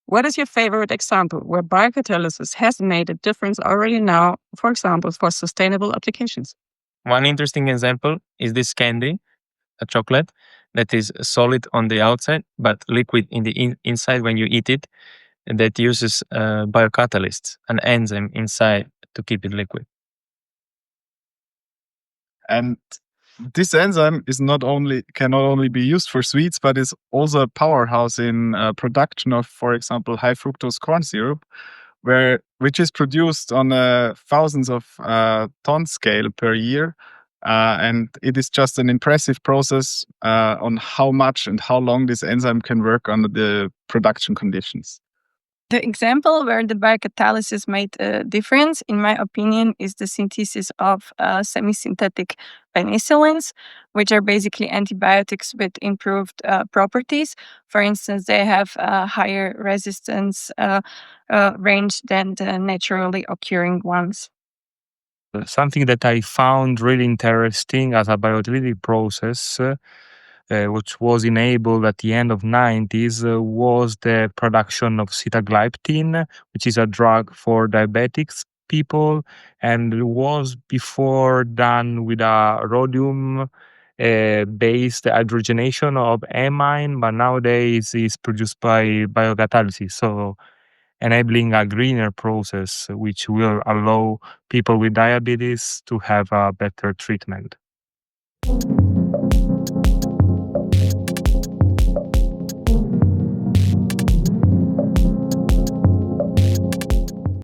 What is your favorite example where biocatalysis has made a difference already now, for example, for sustainable applications? One interesting example is this candy, a chocolate that is solid on the outside but liquid in the inside when you eat it, and that uses biocatalysts, an enzyme inside to keep it liquid. And this enzyme cannot only be used for sweets, but is also a powerhouse in production of, for example, high fructose corn syrup, which is produced on thousands of ton scale per year. And it is just an impressive process on how much and how long this enzyme can work under the production conditions. The example where the biocatalysis made a difference, in my opinion, is the synthesis of semi-synthetic penicillins, which are basically antibiotics with improved properties. For instance, they have a higher resistance range than the naturally occurring ones. Something that I found really interesting as a biocatalytic process, which was enabled at the end of 90s, was the production of sitagliptin, which is a drug for diabetics people, and it was before done with a rhodium based hydrogenation of amine, but nowadays is produced by biocatalysis. So enabling a greener process which will allow people with diabetes to have a better treatment.